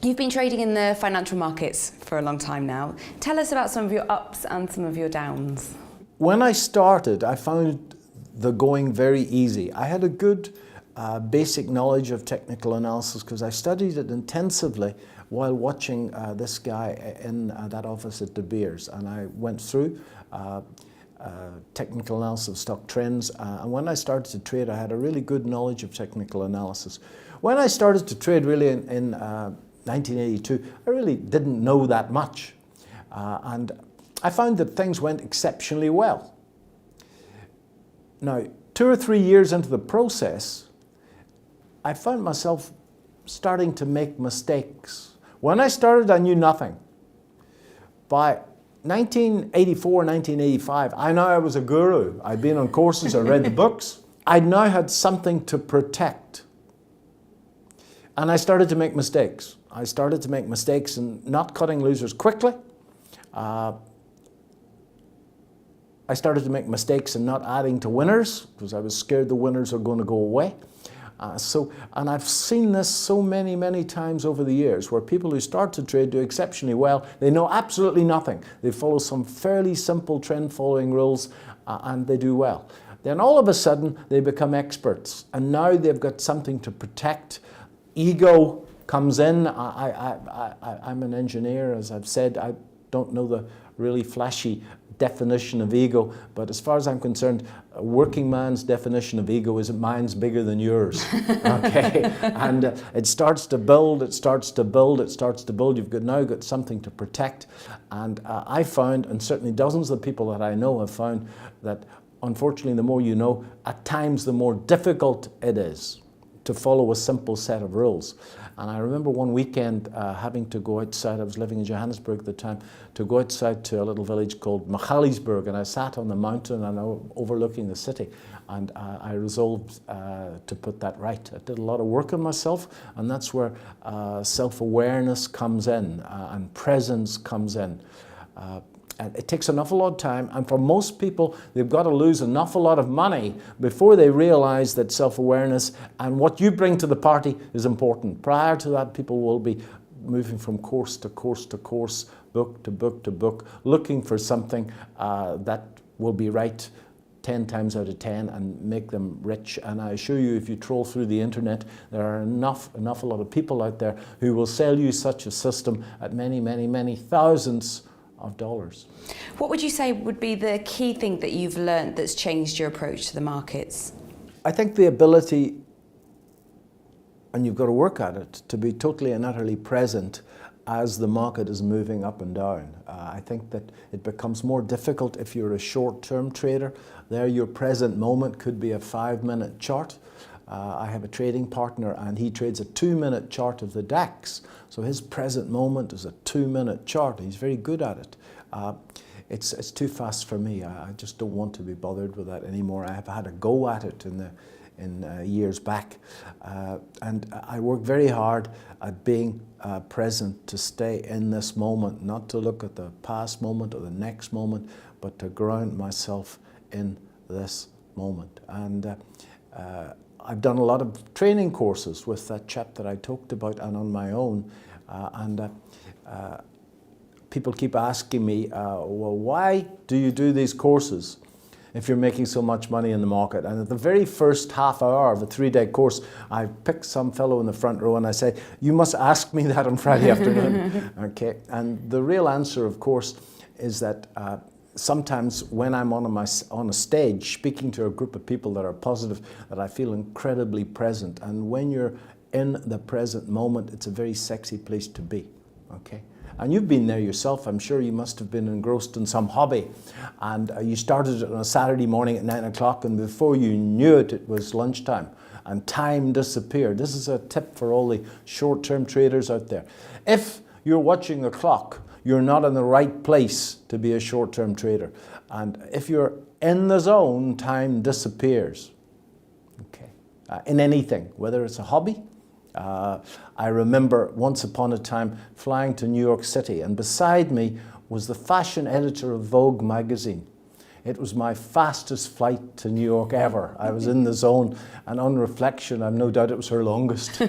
You've been trading in the financial markets for a long time now. Tell us about some of your ups and some of your downs. When I started, I found the going very easy. I had a good basic knowledge of technical analysis because I studied it intensively while watching this guy in that office at De Beers, and I went through technical analysis of stock trends, and when I started to trade I had a really good knowledge of technical analysis. When I started to trade really in 1982, I really didn't know that much, and I found that things went exceptionally well. Now, 2 or 3 years into the process, I found myself starting to make mistakes. When I started, I knew nothing. By 1984, 1985, I knew I was a guru. I'd been on courses, I read the books. I now had something to protect. And I started to make mistakes. I started to make mistakes in not cutting losers quickly. I started to make mistakes in not adding to winners because I was scared the winners are going to go away. And I've seen this so many times over the years where people who start to trade do exceptionally well. They know absolutely nothing. They follow some fairly simple trend following rules and they do well. Then all of a sudden they become experts and now they've got something to protect. Ego comes in. I'm an engineer, as I've said. I don't know the really flashy definition of ego, but as far as I'm concerned, a working man's definition of ego is that mine's bigger than yours, okay? And it starts to build, it starts to build, it starts to build. You've now got something to protect. And I found, and certainly dozens of people that I know have found, that unfortunately the more you know, at times the more difficult it is to follow a simple set of rules. And I remember one weekend having to go outside. I was living in Johannesburg at the time, to go outside to a little village called Magaliesburg, and I sat on the mountain and overlooking the city, and I resolved to put that right. I did a lot of work on myself, and that's where self-awareness comes in and presence comes in. And it takes an awful lot of time, and for most people, they've got to lose an awful lot of money before they realize that self-awareness and what you bring to the party is important. Prior to that, people will be moving from course to course to course, book to book to book, looking for something that will be right 10 times out of 10 and make them rich. And I assure you, if you troll through the internet, there are an awful lot of people out there who will sell you such a system at many thousands of dollars. What would you say would be the key thing that you've learned that's changed your approach to the markets? I think the ability, and you've got to work at it, to be totally and utterly present as the market is moving up and down. I think that it becomes more difficult if you're a short-term trader. There, your present moment could be a 5-minute chart. I have a trading partner and he trades a 2-minute chart of the DAX. So his present moment is a 2-minute chart. He's very good at it. It's too fast for me. I just don't want to be bothered with that anymore. I have had a go at it in years back. And I work very hard at being present, to stay in this moment, not to look at the past moment or the next moment, but to ground myself in this moment. And I've done a lot of training courses with that chap that I talked about and on my own. People keep asking me, well, why do you do these courses if you're making so much money in the market? And at the very first half hour of a 3-day course, I pick some fellow in the front row and I say, you must ask me that on Friday afternoon. Okay. And the real answer, of course, is that sometimes when I'm on a stage speaking to a group of people that are positive, that I feel incredibly present. And when you're in the present moment, it's a very sexy place to be, okay? And you've been there yourself. I'm sure you must have been engrossed in some hobby. And you started it on a Saturday morning at 9 o'clock, and before you knew it, it was lunchtime. And time disappeared. This is a tip for all the short-term traders out there. If you're watching the clock, you're not in the right place to be a short-term trader. And if you're in the zone, time disappears. Okay. In anything, whether it's a hobby. I remember once upon a time flying to New York City, and beside me was the fashion editor of Vogue magazine. It was my fastest flight to New York ever. I was in the zone, and on reflection, I've no doubt it was her longest.